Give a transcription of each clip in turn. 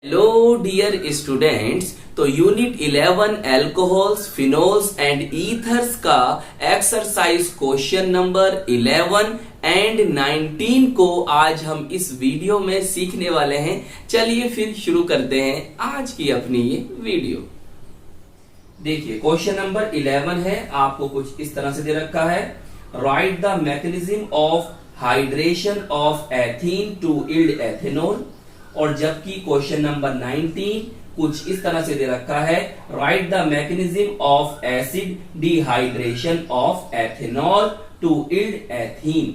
Hello dear students. तो unit 11 alcohols phenols and ethers का exercise question number 11 and 19 को आज हम इस वीडियो में सीखने वाले हैं। चलिए फिर शुरू करते हैं आज की अपनी ये वीडियो। देखिए क्वेश्चन नंबर 11 है, आपको कुछ इस तरह से दे रखा है। Write the mechanism of hydration of ethene to yield ethanol. और जबकि क्वेश्चन नंबर 19 कुछ इस तरह से दे रखा है। Write the mechanism of acid dehydration of ethanol to yield ethene.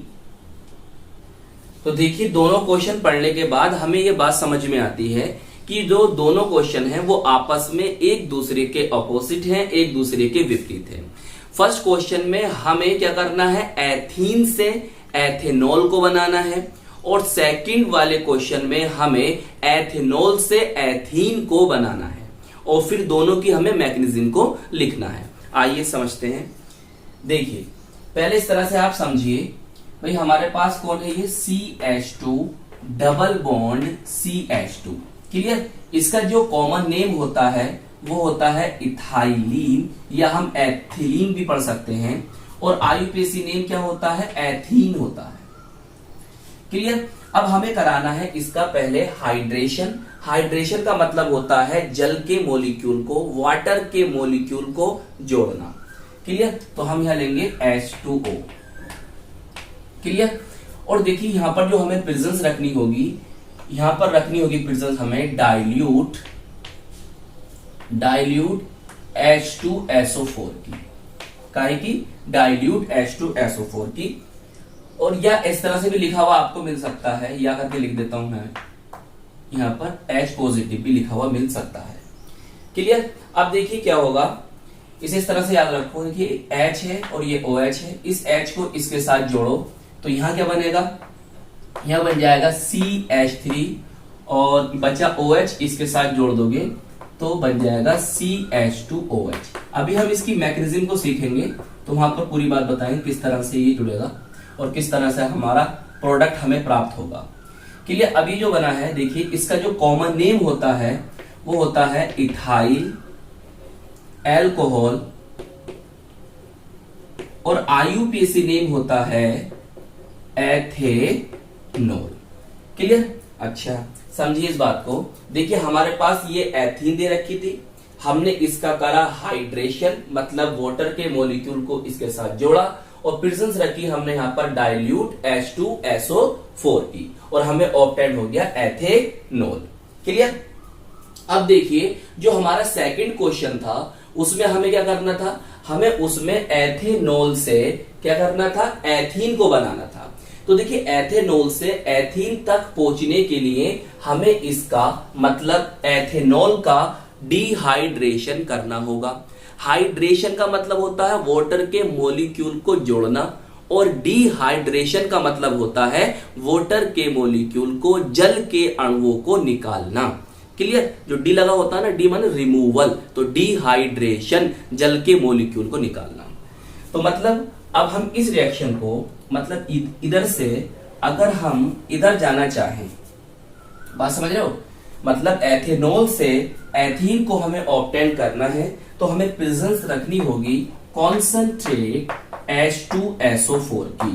तो देखिए दोनों क्वेश्चन पढ़ने के बाद हमें यह बात समझ में आती है कि जो दोनों क्वेश्चन हैं वो आपस में एक दूसरे के अपोजिट हैं, एक दूसरे के विपरीत हैं। फर्स्ट क्वेश्चन में हमें क्या करना है, एथीन से एथेनॉल को बनाना है, और सेकंड वाले क्वेश्चन में हमें एथेनॉल से एथीन को बनाना है, और फिर दोनों की हमें मैकेनिज्म को लिखना है। आइए समझते हैं। देखिए पहले इस तरह से आप समझिए, भाई हमारे पास कौन है ये CH2 double bond CH2। Clear. इसका जो कॉमन नेम होता है वो होता है इथाइलीन, या हम एथिलीन भी पढ़ सकते हैं, और आईयूपीएसी नेम क्या होता है, एथीन होता है। क्लियर। अब हमें कराना है इसका पहले हाइड्रेशन। हाइड्रेशन का मतलब होता है जल के मॉलिक्यूल को, वाटर के मॉलिक्यूल को जोड़ना। क्लियर। तो हम यहां लेंगे H2O। क्लियर। और देखिए यहां पर जो हमें प्रेजेंस रखनी होगी, यहां पर रखनी होगी प्रेजेंस हमें डाइल्यूट H2SO4 की, काहे की डाइल्यूट H2SO4 की। और या इस तरह से भी लिखा हुआ आपको मिल सकता है, या करके लिख देता हूं मैं, यहां पर H पॉजिटिव भी लिखा हुआ मिल सकता है। क्लियर। अब देखिए क्या होगा, इसे इस तरह से याद रखो। देखिए H है और ये OH है, इस H को इसके साथ जोड़ो तो यहां क्या बनेगा, यहां बन जाएगा CH3, और बचा OH इसके साथ जोड़ दोगे तो बन जाएगा CH2OH। अभी हम इसकी मैकेनिज्म को सीखेंगे तो वहां पर पूरी बात बताएंगे किस तरह से ये जुड़ेगा और किस तरह से हमारा प्रोडक्ट हमें प्राप्त होगा। क्लियर। अभी जो बना है देखिए, इसका जो कॉमन नेम होता है वो होता है इथाइल अल्कोहल, और आईयूपीएसी नेम होता है एथेनॉल। क्लियर। अच्छा समझिए इस बात को। देखिए हमारे पास ये एथीन दे रखी थी, हमने इसका करा हाइड्रेशन, मतलब वाटर के मॉलिक्यूल को इसके साथ जोड़ा, और प्रेजेंस रखी हमने यहां पर डाइल्यूट H2SO4 की, और हमें ऑब्टेन हो गया एथेनॉल। क्लियर। अब देखिए जो हमारा सेकंड क्वेश्चन था उसमें हमें क्या करना था, हमें उसमें एथेनॉल से क्या करना था, एथीन को बनाना था। तो देखिए एथेनॉल से एथीन तक पहुंचने के लिए हमें इसका मतलब एथेनॉल का डिहाइड्रेशन करना होगा। हाइड्रेशन का मतलब होता है वाटर के मॉलिक्यूल को जोड़ना, और डिहाइड्रेशन का मतलब होता है वाटर के मॉलिक्यूल को, जल के अणुओं को निकालना। क्लियर। जो डी लगा होता है ना, डी माने रिमूवल, तो डिहाइड्रेशन जल के मॉलिक्यूल को निकालना। तो मतलब अब हम इस रिएक्शन को, मतलब इधर से अगर हम इधर जाना चाहें, बात समझ रहे हो, मतलब एथेनॉल से एथीन को हमें ऑब्टेन करना है तो हमें प्रेजेंस रखनी होगी कॉन्सेंट्रेट H2SO4 की।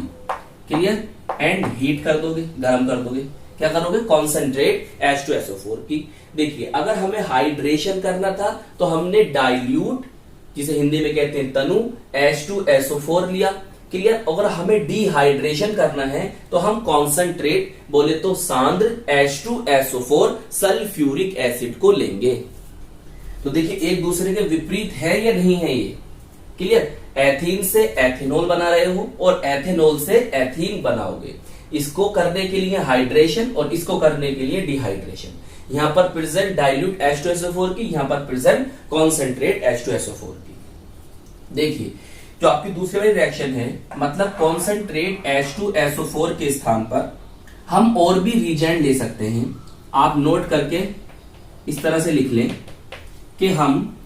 क्लियर। एंड हीट कर दोगे, गर्म कर दोगे, क्या करोगे, कॉन्सेंट्रेट H2SO4 की। देखिए अगर हमें हाइड्रेशन करना था तो हमने डाइल्यूट, जिसे हिंदी में कहते हैं तनु, H2SO4 लिया। क्लियर। अगर हमें डिहाइड्रेशन करना है तो हम कॉन्सेंट्रेट, बोले तो सांद्र H2SO4 सल्फ्यूरिक एसिड को लेंगे। तो देखिए एक दूसरे के विपरीत है या नहीं है ये। क्लियर। एथीन से एथेनॉल बना रहे हो और एथेनॉल से एथीन बनाओगे। इसको करने के लिए हाइड्रेशन और इसको करने के लिए डिहाइड्रेशन। यहां पर प्रेजेंट डाइल्यूट H2SO4 की, यहां पर प्रेजेंट कॉन्सेंट्रेट H2SO4 की। देखिए जो आपकी दूसरी वाली रिएक्शन है, मतलब कॉन्सेंट्रेट H2SO4 के स्थान पर हम और भी रीजेंट ले सकते हैं। आप नोट करके इस तरह से लिख लें कि हम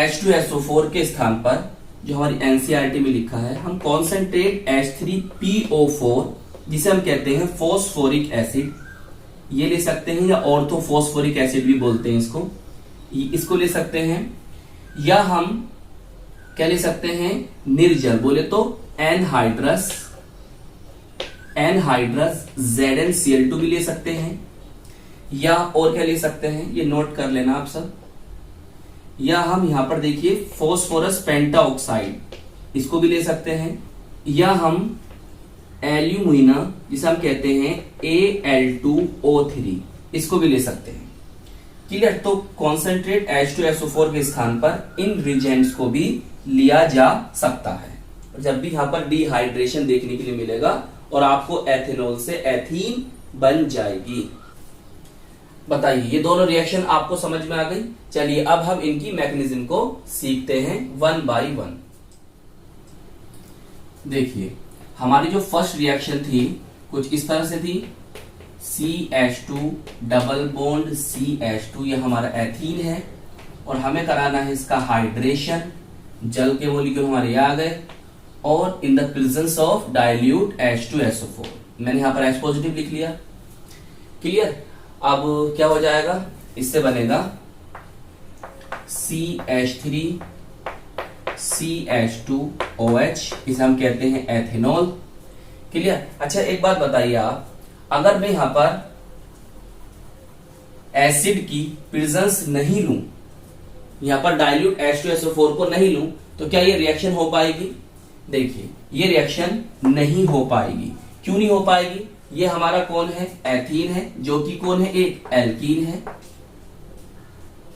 H2SO4 के स्थान पर, जो हमारी एनसीईआरटी में लिखा है, हम कॉन्सेंट्रेट H3PO4, जिसे हम कहते हैं फॉस्फोरिक एसिड, ये ले सकते हैं, या ऑर्थोफॉस्फोरिक एसिड भी बोलते हैं इसको ले सकते हैं, या हम क्या ले सकते हैं, निर्जल बोले तो एनहाइड्रस ZnCl2 भी ले सकते हैं, या और क्या ले सकते हैं, ये नोट कर लेना आप सब, या हम यहां पर देखिए फॉस्फोरस पेंटाऑक्साइड इसको भी ले सकते हैं, या हम एल्यूमिना जिसे हम कहते हैं Al2O3 इसको भी ले सकते हैं। क्लियर। तो कॉन्सेंट्रेट H2SO4 के स्थान पर इन रिजेंट्स को भी लिया जा सकता है। जब भी यहां पर डिहाइड्रेशन देखने के लिए मिलेगा और आपको एथेनॉल से एथीन बन जाएगी। बताइए ये दोनों रिएक्शन आपको समझ में आ गई। चलिए अब हम इनकी मैकेनिज्म को सीखते हैं वन बाय वन। देखिए हमारी जो फर्स्ट रिएक्शन थी कुछ इस तरह से थी, CH2 डबल बॉन्ड CH2, ये हमारा एथीन है और हमें कराना है इसका हाइड्रेशन। जल के मॉलिक्यूल हमारे ये आ गए और in the presence of dilute H2SO4 मैंने यहां पर H पॉजिटिव लिख लिया। क्लियर। अब क्या हो जाएगा, इससे बनेगा CH3 CH2OH, इसे हम कहते हैं एथेनॉल। क्लियर। अच्छा एक बात बताइए आप, अगर मैं यहां पर एसिड की प्रेजेंस नहीं लूं, यहां पर डाइल्यूट H2SO4 को नहीं लूं, तो क्या ये रिएक्शन हो पाएगी? देखिए ये रिएक्शन नहीं हो पाएगी। क्यों नहीं हो पाएगी? ये हमारा कौन है, एथीन है, जो कि कौन है, एक एल्कीन है।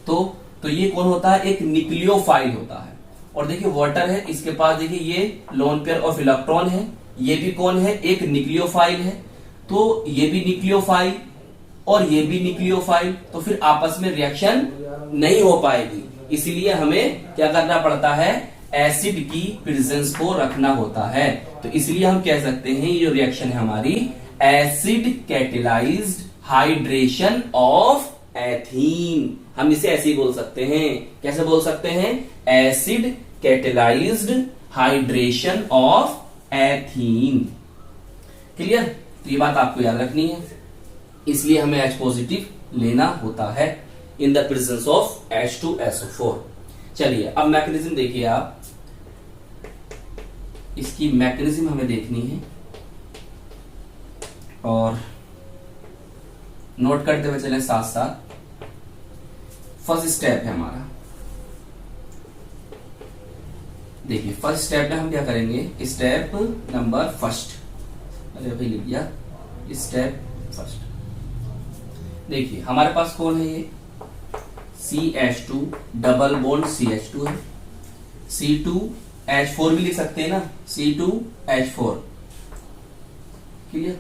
तो ये कौन होता है, एक न्यूक्लियोफाइल होता है। और देखिए वाटर है, इसके पास देखिए ये लोन पेयर ऑफ इलेक्ट्रॉन है, ये भी कौन है, एक न्यूक्लियोफाइल है। तो ये भी न्यूक्लियोफाइल और ये भी न्यूक्लियोफाइल, तो फिर आपस में रिएक्शन नहीं हो पाएगी। इसलिए हमें क्या करना पड़ता है, एसिड की प्रेजेंस को रखना होता है। तो इसलिए हम कह सकते हैं ये जो रिएक्शन है हमारी acid catalysed hydration of ethene. हम इसे ऐसे ही बोल सकते हैं। कैसे बोल सकते हैं, acid catalysed hydration of ethene. Clear. तो ये बात आपको याद रखनी है, इसलिए हमें H पॉजिटिव लेना होता है in the presence of H2SO4। चलिए अब मैकेनिज्म देखिए आप, इसकी मैकेनिज्म हमें देखनी है और नोट करते हुए चलें साथ साथ। फर्स्ट स्टेप है हमारा, देखिए फर्स्ट स्टेप में हम क्या करेंगे, स्टेप नंबर फर्स्ट, अरे भाई लिख दिया, स्टेप फर्स्ट। देखिए हमारे पास कौन है, ये CH2 डबल बॉन्ड CH2 है, C2H4 भी लिख सकते हैं ना, C2H4। क्लियर।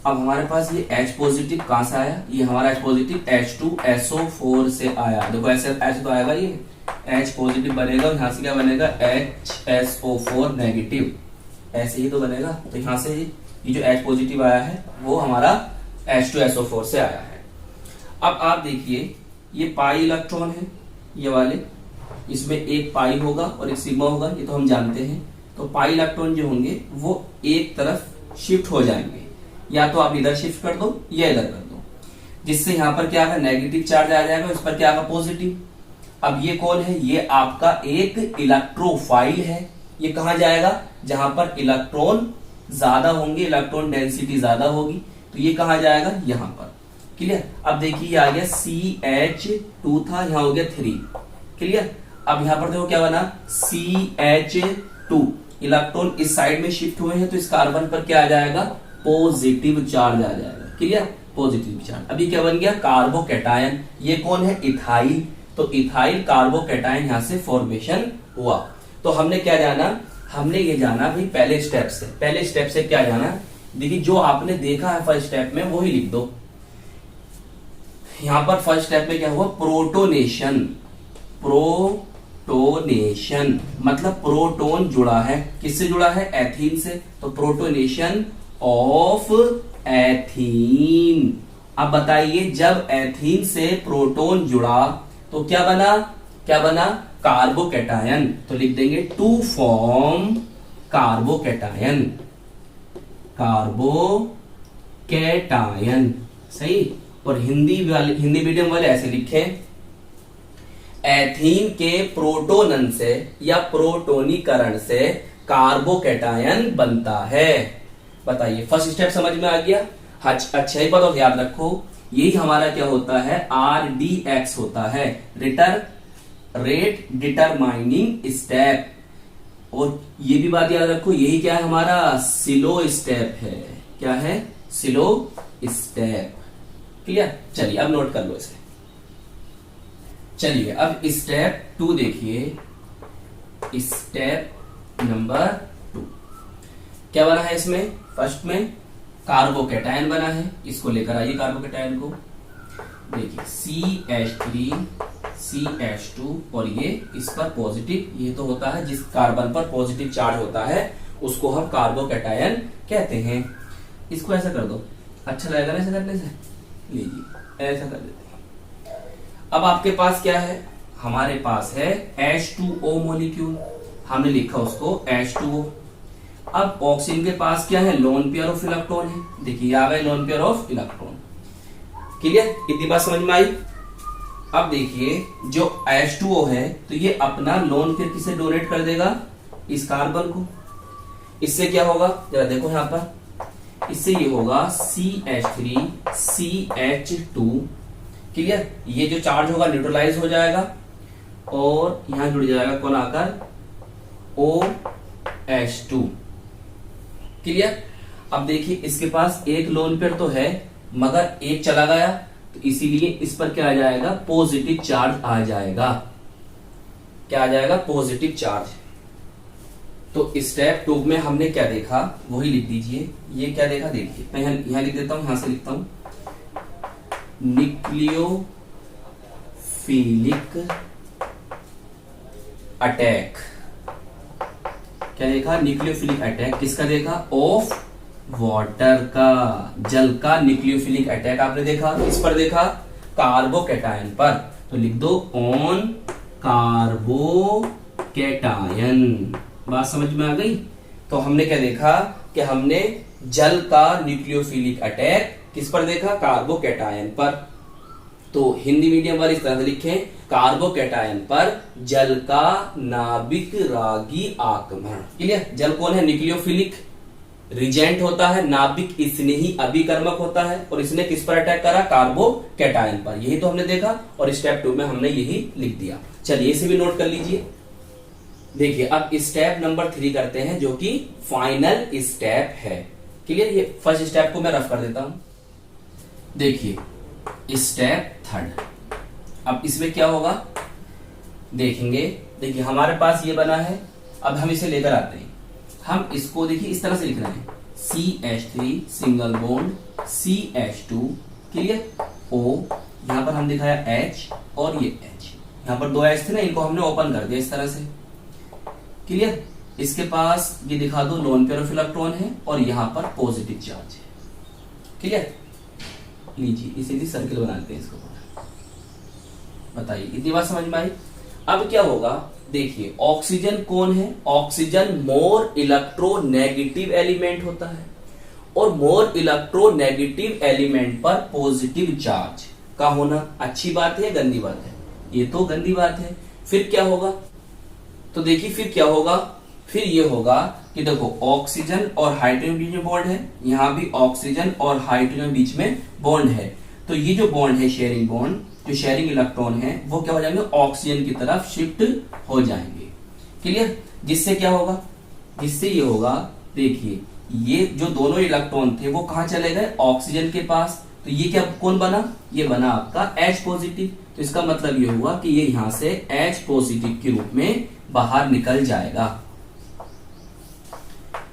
अब हमारे पास ये H पॉजिटिव कहां से आया, ये हमारा H पॉजिटिव H2SO4 से आया। देखो ऐसे H तो आएगा, ये H पॉजिटिव बनेगा और यहां से क्या बनेगा, HSO4 नेगेटिव, ऐसे ही तो बनेगा। तो यहां से ये जो H पॉजिटिव आया है वो हमारा H2SO4 से आया है। अब आप देखिए ये पाई इलेक्ट्रॉन है, ये वाले, इसमें एक पाई होगा और एक सिग्मा होगा, ये तो हम जानते हैं। तो पाई इलेक्ट्रॉन जो होंगे वो एक तरफ शिफ्ट हो जाएंगे, या तो आप इधर शिफ्ट कर दो या इधर कर दो, जिससे यहां पर क्या आएगा, नेगेटिव चार्ज आ जाएगा, इस पर क्या आएगा, पॉजिटिव। अब ये कौन है, ये आपका एक इलेक्ट्रोफाइल है। ये कहां जाएगा, जहां पर इलेक्ट्रॉन ज्यादा होंगे, इलेक्ट्रॉन डेंसिटी ज्यादा होगी, तो ये कहां जाएगा, यहां पर। क्लियर। अब देखिए ये आ गया CH2 था, यहां हो गया 3। क्लियर। अब यहां पर देखो क्या बना, CH2, इलेक्ट्रॉन इस साइड में शिफ्ट हुए हैं, तो इस कार्बन पर क्या आ जाएगा, पॉजिटिव चार्ज आ जाएगा। Clear, positive charge. अभी क्या बन गया, कार्बोकैटायन। ये कौन है, इथाइल। तो इथाइल कार्बोकैटायन यहां से फॉर्मेशन हुआ। तो हमने क्या जाना, हमने ये जाना भाई पहले स्टेप से क्या जाना, देखिए जो आपने देखा है फर्स्ट स्टेप में वही लिख दो। यहां पर फर्स्ट स्टेप में क्या हुआ, प्रोटोनेशन। प्रोटोनेशन मतलब प्रोटोन जुड़ा है, किससे जुड़ा है, एथीन से। तो प्रोटोनेशन ऑफ एथीन। अब बताइए जब एथीन से प्रोटोन जुड़ा तो क्या बना, कार्बोकैटायन। तो लिख देंगे to form carbocation, carbocation. Cation, सही। और हिंदी मीडियम वाले ऐसे लिखे, एथीन के प्रोटोनन से या प्रोटोनीकरण से कार्बोकैटायन बनता है। बताइए, फर्स्ट स्टेप समझ में आ गया? अच्छा ही बात याद रखो, यही हमारा क्या होता है, RDX होता है, रेट डिटरमाइनिंग स्टेप। और ये भी बात याद रखो, यही क्या है हमारा, स्लो स्टेप है। क्या है? Slow step. क्लियर? चलिए अब नोट कर लो इसे। चलिए अब स्टेप 2 देखिए, स्टेप नंबर 2 क्या बना है इसमें? फर्स्ट में कार्बोकैटायन बना है, इसको लेकर आइए कार्बोकैटायन को। देखिए CH3 CH2 और ये इस पर पॉजिटिव, ये तो होता है जिस कार्बन पर पॉजिटिव चार्ज होता है उसको हम कार्बोकैटायन कहते हैं। इसको ऐसा कर दो, अच्छा लगेगा ना ऐसा करने से? लीजिए ऐसा कर देते हैं। अब आपके पास क्या है? हमारे पास है H2O मॉलिक्यूल, हमने लिखा उसको H2O। अब ऑक्सीजन के पास क्या है? लोन पेयर ऑफ इलेक्ट्रॉन है। देखिए आ गए lone pair of electron. Clear? इतनी बात समझ में आई? अब देखिए जो H2O है तो ये अपना लोन पेयर किसे डोनेट कर देगा? इस कार्बन को। इससे क्या होगा जरा देखो यहां पर, इससे ये होगा CH3 CH2। क्लियर? ये जो चार्ज होगा न्यूट्रलाइज हो जाएगा और यहां जुड़ जाएगा कौन आकर? OH2। क्लियर? अब देखिए इसके पास एक लोन पेयर तो है मगर एक चला गया, तो इसीलिए इस पर क्या आ जाएगा? पॉजिटिव चार्ज आ जाएगा। क्या आ जाएगा? Positive charge. तो स्टेप 2 में हमने क्या देखा वही लिख दीजिए। ये क्या देखा? देखिए मैं यहां लिख देता हूं, यहां से लिखता हूं, न्यूक्लियोफिलिक अटैक। क्या देखा? Nucleophilic attack. किसका देखा? ऑफ वाटर का, जल का न्यूक्लियोफिलिक अटैक आपने देखा। किस पर देखा? कार्बोकैटायन पर। तो लिख दो ऑन कार्बोकैटायन। बात समझ में आ गई? तो हमने क्या देखा कि हमने जल का न्यूक्लियोफिलिक अटैक किस पर देखा? कार्बोकैटायन पर। तो हिंदी मीडियम वाले इस तरह से लिखें, कार्बोकैटायन पर जल का नाभिक रागी आक्रमण। क्लियर? जल कौन है? न्यूक्लियोफिलिक रिजेंट होता है, नाभिक स्नेही अभिकर्मक होता है, और इसने किस पर अटैक करा? कार्बोकैटायन पर। यही तो हमने देखा और स्टेप 2 में हमने यही लिख दिया। चलिए इसे भी नोट कर लीजिए। देखिए अब स्टेप नंबर 3 करते हैं जो कि फाइनल स्टेप है। क्लियर? ये फर्स्ट स्टेप को मैं रफ कर देता हूं। देखिए स्टेप 3। अब इसमें क्या होगा देखेंगे। देखिए हमारे पास ये बना है, अब हम इसे लेकर आते हैं। हम इसको देखिए इस तरह से लिख रहे हैं, CH3 single bond CH2। Clear? O यहां पर हम दिखाया H और ये H, यहां पर 2 H थे ना, इनको हमने ओपन कर दिया इस तरह से। क्लियर? इसके पास ये दिखा दो लोन पेयर ऑफ इलेक्ट्रॉन है और यहां पर पॉजिटिव चार्ज है। क्लियर? लीजिए इसीलिए सर्किल बनाते हैं इसको। बताइए इतनी बात समझ में आई? अब क्या होगा देखिए, ऑक्सीजन कौन है? ऑक्सीजन मोर इलेक्ट्रोनेगेटिव एलिमेंट होता है और मोर इलेक्ट्रोनेगेटिव एलिमेंट पर पॉजिटिव चार्ज का होना अच्छी बात है या गंदी बात है? ये तो गंदी बात है। फिर क्या होगा? तो देखिए फिर क्या होगा, फिर ये होगा कि देखो ऑक्सीजन और हाइड्रोजन बीच में बॉन्ड है, यहां भी ऑक्सीजन और हाइड्रोजन बीच में बॉन्ड है। तो ये जो बॉन्ड है शेयरिंग बॉन्ड, जो शेयरिंग इलेक्ट्रॉन है वो क्या हो जाएंगे? ऑक्सीजन की तरफ शिफ्ट हो जाएंगे। क्लियर? जिससे क्या होगा? जिससे ये होगा, देखिए ये जो दोनों इलेक्ट्रॉन थे वो कहां चले गए? ऑक्सीजन के पास। तो ये क्या कौन बना? ये बना आपका H पॉजिटिव। तो इसका मतलब ये हुआ कि ये यहां से H पॉजिटिव के रूप में बाहर निकल जाएगा।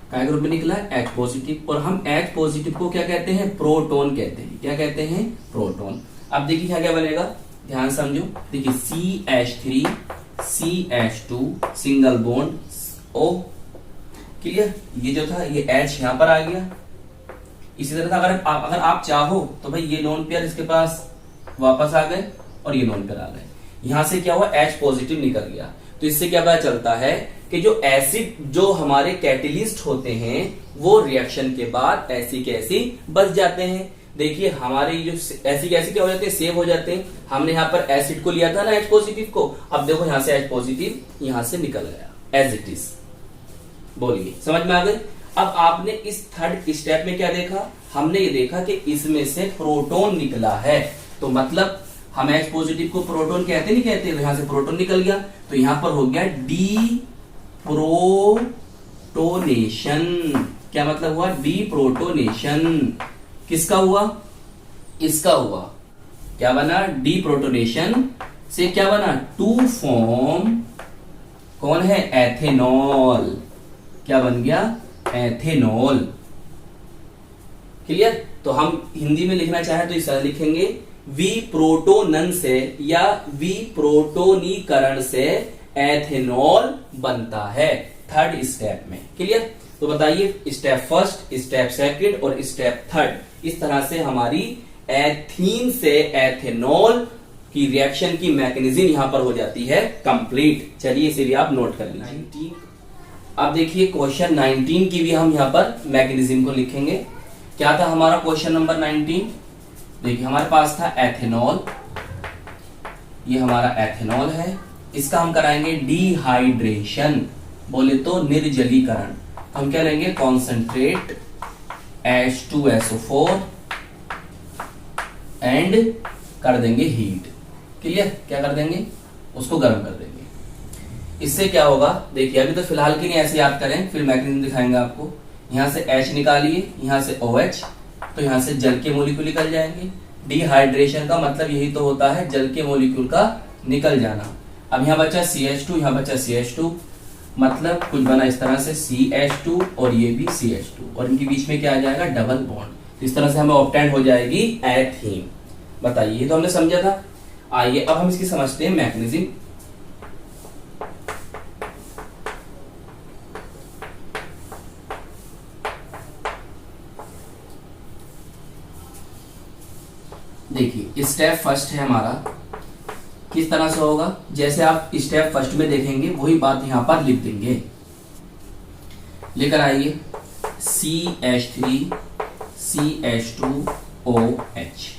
क्या ग्रुप में निकला? H positive. और हम H पॉजिटिव को क्या कहते हैं? प्रोटॉन कहते हैं। क्या कहते हैं? प्रोटॉन। अब देखिए क्या क्या बनेगा, ध्यान समझो। देखिए CH3 CH2 single bond O। Clear? ये जो था ये H यहां पर आ गया। इसी तरह अगर आप चाहो तो भाई ये लोन पेयर इसके पास वापस आ गए और ये लोन पेयर आ गए। यहां से क्या हुआ? H पॉजिटिव निकल गया। तो इससे क्या पता चलता है कि जो एसिड जो हमारे कैटेलिस्ट होते हैं वो रिएक्शन के बाद ऐसी के ऐसी बच जाते हैं। देखिए हमारी जो ऐसी कैसी क्या हो जाते हैं, सेव हो जाते हैं। हमने यहाँ पर एसिड को लिया था ना H पॉजिटिव को, अब देखो यहां से H पॉजिटिव यहां से निकल गया एज इट इज। बोलिए समझ में आ गई। अब आपने इस थर्ड स्टेप में क्या देखा, हमने ये देखा कि इसमें से प्रोटॉन निकला है, तो मतलब हम H पॉजिटिव को प्रोटॉन कहते नहीं कहते, तो यहां से प्रोटॉन निकल गया, तो यहां पर हो गया डी प्रोटोनेशन। क्या मतलब हुआ, डी प्रोटोनेशन। किसका हुआ, इसका हुआ। क्या बना, डी प्रोटोनेशन से क्या बना, टू फॉर्म कौन है, एथेनॉल। क्या बन गया, एथेनॉल। क्लियर। तो हम हिंदी में लिखना चाहें तो इस तरह लिखेंगे, विप्रोटोनन से या विप्रोटोनीकरण से एथेनॉल बनता है थर्ड स्टेप में। क्लियर। तो बताइए स्टेप फर्स्ट, स्टेप सेकंड और स्टेप थर्ड, इस तरह से हमारी एथीन से एथेनॉल की रिएक्शन की मैकेनिज्म यहां पर हो जाती है कंप्लीट। चलिए इसे भी आप नोट कर लीजिए। अब देखिए क्वेश्चन 19 की भी हम यहां पर मैकेनिज्म को लिखेंगे। क्या था हमारा क्वेश्चन नंबर 19, देखिए हमारे पास था एथेनॉल, ये हमारा एथेनॉल है, इसका हम कराएंगे डिहाइड्रेशन, बोले तो निर्जलीकरण। हम क्या लेंगे, कॉन्सेंट्रेट H2SO4 एंड कर देंगे हीट। क्लियर। क्या कर देंगे, उसको गर्म कर देंगे। इससे क्या होगा, देखिए अभी तो फिलहाल के लिए ऐसे याद करें, फिर मैकेनिज्म दिखाएंगे आपको। यहां से H निकालिए, यहां से OH, तो यहां से जल के मोलिक्यूल निकल जाएंगे। डिहाइड्रेशन का मतलब यही तो होता है, जल के मोलिक्यूल का निकल जाना। अब यहां बचा CH2, यहां बचा CH2, मतलब कुछ बना इस तरह से CH2 और ये भी CH2, और इनके बीच में क्या आ जाएगा, डबल बॉन्ड। इस तरह से हमें ऑब्टेन हो जाएगी एथीन। बताइए, ये तो हमने समझा था। आइए अब हम इसकी समझते हैं मैकेनिज्म। देखिए स्टेप फर्स्ट है हमारा, किस तरह से होगा, जैसे आप स्टेप फर्स्ट में देखेंगे वही बात यहां पर लिख देंगे। लेकर आइए CH3 CH2OH,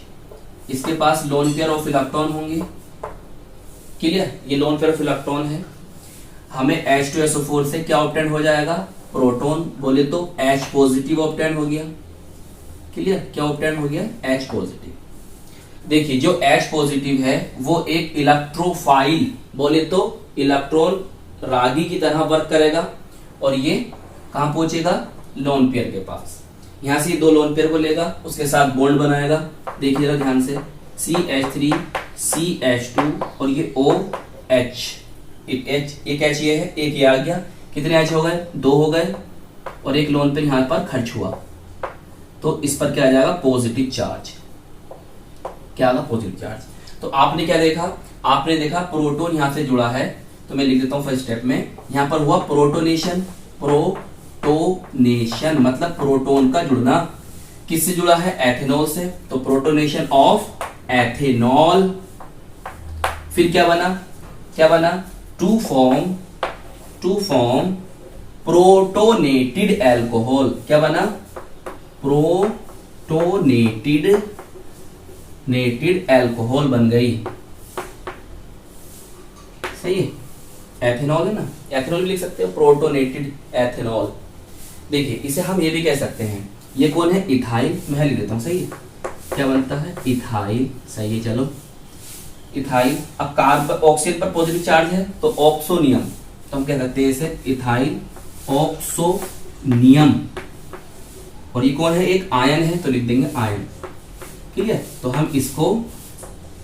इसके पास लोन पेयर ऑफ इलेक्ट्रॉन होंगे। क्लियर, ये लोन पेयर ऑफ इलेक्ट्रॉन है। हमें H2SO4 से क्या ऑब्टेन हो जाएगा, प्रोटॉन, बोले तो H पॉजिटिव ऑब्टेन हो गया। क्लियर, क्या ऑब्टेन हो गया, H पॉजिटिव। देखिए जो H पॉजिटिव है वो एक इलेक्ट्रोफाइल, बोले तो इलेक्ट्रॉन रागी की तरह वर्क करेगा, और ये कहां पहुंचेगा, लोन पेयर के पास। यहां से दो लोन पेयर को लेगा, उसके साथ बॉन्ड बनाएगा। देखिएगा ध्यान से, CH3 CH2 और ये OH, एक H ये है, एक ये आ गया। कितने H हो गए, 2 हो गए, और एक लोन पेयर यहां पर खर्च हुआ, तो इस पर क्या आ जाएगा, पॉजिटिव चार्ज। क्या आगा, पॉजिटिव चार्ज। तो आपने क्या देखा, आपने देखा प्रोटॉन यहां से जुड़ा है, तो मैं लिख देता हूं फर्स्ट स्टेप में, यहां पर हुआ प्रोटोनेशन। प्रोटोनेशन मतलब प्रोटॉन का जुड़ना। किससे जुड़ा है, एथेनॉल से, तो प्रोटोनेशन ऑफ एथेनॉल। फिर क्या बना, क्या बना, टू फॉर्म प्रोटोनेटेड एल्कोहल। क्या बना, प्रोटोनेटेड एल्कोहल बन गई। सही है, एथेनॉल है ना, एथेनॉल भी लिख सकते हो, प्रोटोनेटेड एथेनॉल। देखिए इसे हम ये भी कह सकते हैं, ये कौन है, इथाइल। मैं लिख देता हूं, सही है, क्या बनता है, इथाइल। सही है, चलो इथाइल। अब कार्बन ऑक्सीजन पर पॉजिटिव चार्ज है तो ऑक्सोनियम, तो हम कह सकते हैं इसे इथाइल ऑक्सोनियम। और ये कौन है, एक आयन है, तो लिख देंगे आयन। ठीक है, तो हम इसको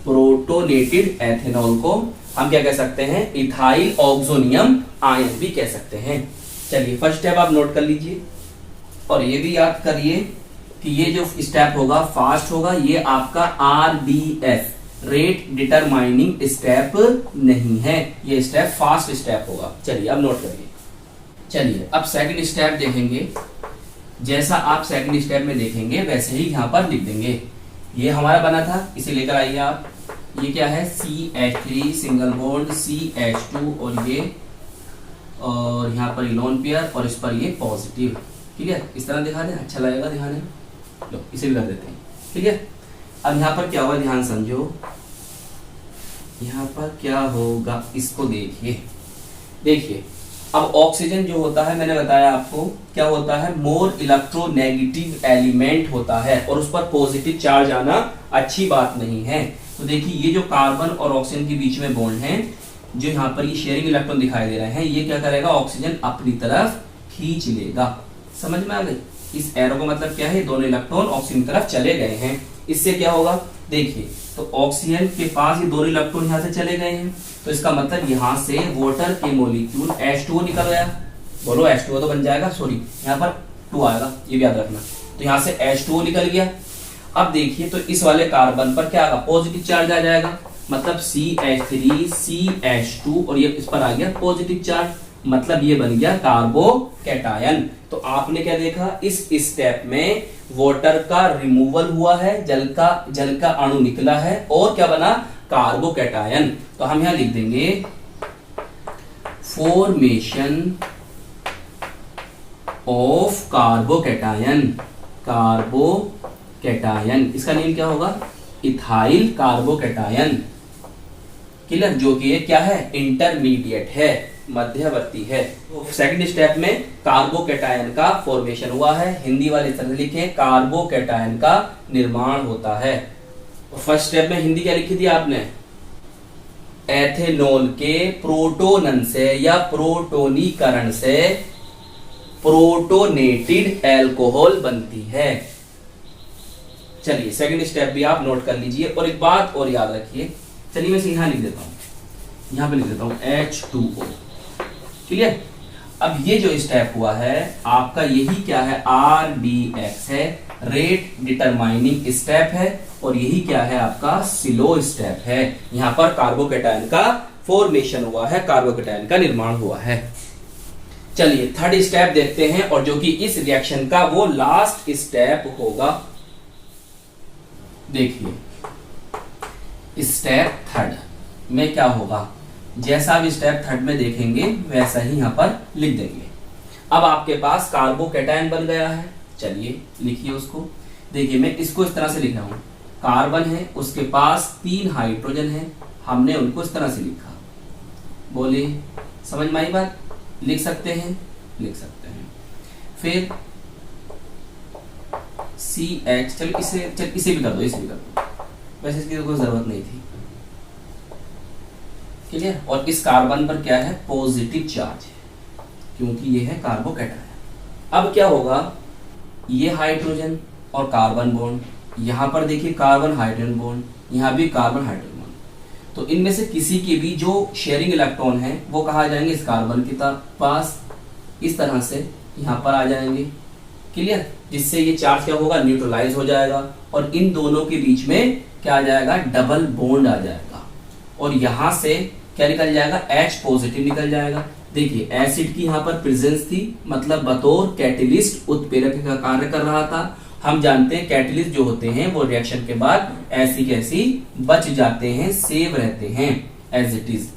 प्रोटोनेटेड एथेनॉल को हम क्या कह सकते हैं, इथाइल ऑक्सोनियम आयन भी कह सकते हैं। चलिए फर्स्ट स्टेप आप नोट कर लीजिए, और ये भी याद करिए कि ये जो स्टेप होगा फास्ट होगा, ये आपका RDS, रेट डिटरमाइनिंग स्टेप नहीं है, ये स्टेप फास्ट स्टेप होगा। चलिए अब नोट करिए। चलिए अब सेकंड स्टेप देखेंगे, जैसा आप सेकंड स्टेप में देखेंगे वैसे ही यहां पर लिख देंगे। ये हमारा बना था, इसे लेकर आइए आप, ये क्या है, CH3 सिंगल बॉन्ड CH2 और यहाँ पर लोन पेयर और इस पर ये पॉजिटिव। क्लियर, इस तरह दिखा दें, अच्छा लगेगा दिखाने में। लो इसे भी कर देते हैं। क्लियर, अब यहाँ पर क्या हुआ ध्यान समझो, यहाँ पर क्या होगा इसको देखिए अब ऑक्सीजन जो होता है, मैंने बताया आपको क्या होता है, मोर इलेक्ट्रोनेगेटिव एलिमेंट होता है और उस पर पॉजिटिव चार्ज आना अच्छी बात नहीं है। तो देखिए ये जो कार्बन और ऑक्सीजन के बीच में बॉन्ड है, जो यहाँ पर ये शेयरिंग इलेक्ट्रॉन दिखाई दे रहे हैं, ये क्या करेगा, ऑक्सीजन अपनी तरफ खींच लेगा। समझ में आ गई, इस एरो का मतलब क्या है, दोनों इलेक्ट्रॉन ऑक्सीजन की तरफ चले गए हैं। इससे क्या होगा, देखिए तो ऑक्सीजन के पास ये दोनों इलेक्ट्रॉन यहाँ से चले गए हैं, तो इसका मतलब यहाँ से वाटर के मॉलिक्यूल H2O निकल गया। बोलो H2O तो बन जाएगा, सॉरी यहाँ पर 2 आएगा, ये भी याद रखना। तो यहाँ से H2O निकल गया। अब देखिए तो इस वाले कार्बन पर क्या आएगा, पॉजिटिव चार्ज आ जाएगा, मतलब CH3 CH2 और ये इस पर आ गया पॉजिटिव चार्ज, मतलब ये बन गया कार्बोकैटायन। तो आपने क्या देखा, इस स्टेप में वाटर का रिमूवल हुआ है, जल का अणु निकला है और क्या बना, कार्बोकैटायन। तो हम यहां लिख देंगे फॉर्मेशन ऑफ कार्बोकैटायन, इसका नेम क्या होगा, इथाइल कार्बोकैटायन। क्लियर, जो कि ये क्या है, इंटरमीडिएट है, मध्यवर्ती है। सेकंड स्टेप में कार्बोकैटायन का फॉर्मेशन हुआ है, हिंदी वाले तरह लिखे, कार्बोकैटायन का निर्माण होता है। फर्स्ट स्टेप में हिंदी क्या लिखी थी आपने, एथेनॉल के प्रोटोनन से या प्रोटोनीकरण से प्रोटोनेटेड अल्कोहल बनती है। चलिए सेकंड स्टेप भी आप नोट कर लीजिए और एक बात और याद रखिए, चलिए मैं यहां लिख देता हूं, यहां पे लिख देता हूं H2O। क्लियर, अब ये जो स्टेप हुआ है आपका, यही क्या है, RDX है, रेट डिटरमाइनिंग स्टेप है, और यही क्या है आपका, स्लो स्टेप है। यहां पर कार्बोकैटायन का फॉर्मेशन हुआ है, कार्बोकैटायन का निर्माण हुआ है। चलिए थर्ड स्टेप देखते हैं, और जो कि इस रिएक्शन का वो लास्ट स्टेप होगा। देखिए स्टेप थर्ड में क्या होगा, जैसा आप स्टेप थर्ड में देखेंगे वैसा ही यहां पर लिख देंगे। अब आपके पास कार्बोकैटायन बन गया है, चलिए लिखिए उसको। देखिए मैं इसको इस तरह से लिख रहा हूं, कार्बन है, उसके पास 3 हाइड्रोजन है, हमने उनको इस तरह से लिखा। बोले समझ में आई बात, लिख सकते हैं, लिख सकते हैं। फिर CH, चलो इसे भी कर दो, इसे भी कर दो, वैसे इसकी तो कोई जरूरत नहीं थी। क्लियर, और इस कार्बन पर क्या है, पॉजिटिव चार्ज है, क्योंकि ये है कार्बोकैटायन। अब क्या होगा, ये हाइड्रोजन और कार्बन बॉन्ड, यहां पर देखिए कार्बन हाइड्रोजन बॉन्ड, यहां भी कार्बन हाइड्रोजन बॉन्ड, तो इनमें से किसी के भी जो शेयरिंग इलेक्ट्रॉन है वो कहा जाएंगे इस कार्बन के पास, इस तरह से यहां पर आ जाएंगे। क्लियर, जिससे ये चार्ज क्या होगा, न्यूट्रलाइज हो जाएगा, और इन दोनों के बीच में क्या आ जाएगा, डबल बॉन्ड आ जाएगा, और यहां से क्या निकल जाएगा, H पॉजिटिव निकल जाएगा। देखिए एसिड की यहाँ पर प्रेजेंस थी, मतलब बतौर कैटलिस्ट उत्प्रेरक का कार्य कर रहा था। हम जानते हैं कैटलिस्ट जो होते हैं वो रिएक्शन के बाद ऐसी कैसी बच जाते हैं, सेव रहते हैं एज इट इज।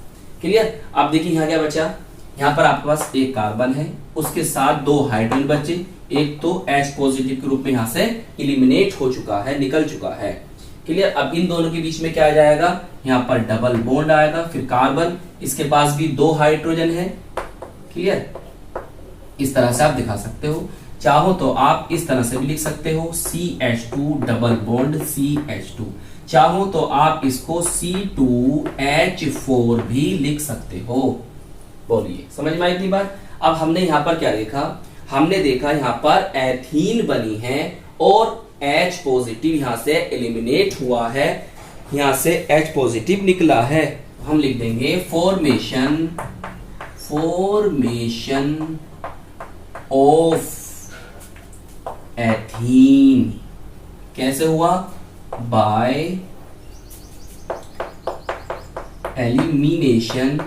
क्लियर, अब देखिए यहाँ क्या बचा, यहाँ पर आपके पास एक कार्बन है, उसके साथ 2 हाइड्रोजन बचे, एक तो H पॉजिटिव के रूप में यहाँ से इलिमिनेट हो चुका है, निकल चुका है। क्लियर, अब इन दोनों के बीच में क्या आ जाएगा, यहाँ पर डबल बॉन्ड आएगा, फिर कार्बन, इसके पास भी 2 हाइड्रोजन है। क्लियर, इस तरह से आप दिखा सकते हो, चाहो तो आप इस तरह से भी लिख सकते हो, CH2 डबल बॉन्ड CH2, चाहो तो आप इसको C2H4 भी लिख सकते हो। बोलिए समझ में आई इतनी बात। अब हमने यहाँ पर क्या देखा, हमने देखा यहाँ पर एथीन बनी है और H पॉजिटिव यहां से एलिमिनेट हुआ है, यहां से H पॉजिटिव निकला है। हम लिख देंगे फॉर्मेशन ऑफ एथीन कैसे हुआ, by elimination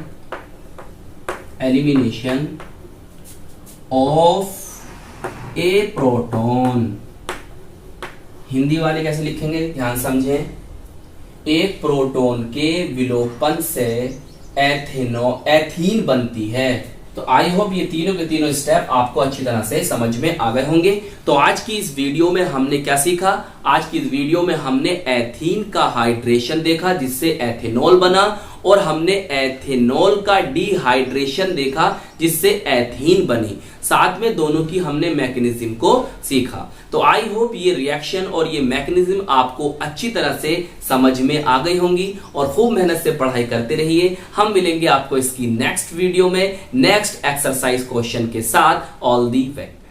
of A proton. Hindi वाले कैसे लिखेंगे ध्यान समझें, एक प्रोटॉन के विलोपन से एथीन बनती है। तो आई होप ये तीनों के तीनों स्टेप आपको अच्छी तरह से समझ में आ गए होंगे। तो आज की इस वीडियो में हमने क्या सीखा? आज की इस वीडियो में हमने एथीन का हाइड्रेशन देखा जिससे एथेनॉल बना, और हमने एथेनॉल का डिहाइड्रेशन देखा जिससे एथीन बनी। साथ में दोनों की हमने मैकेनिज्म को सीखा। तो आई होप ये रिएक्शन और ये मैकेनिज्म आपको अच्छी तरह से समझ में आ गई होंगी, और खूब मेहनत से पढ़ाई करते रहिए। हम मिलेंगे आपको इसकी नेक्स्ट वीडियो में नेक्स्ट एक्सरसाइज क्वेश्चन के साथ। All the best.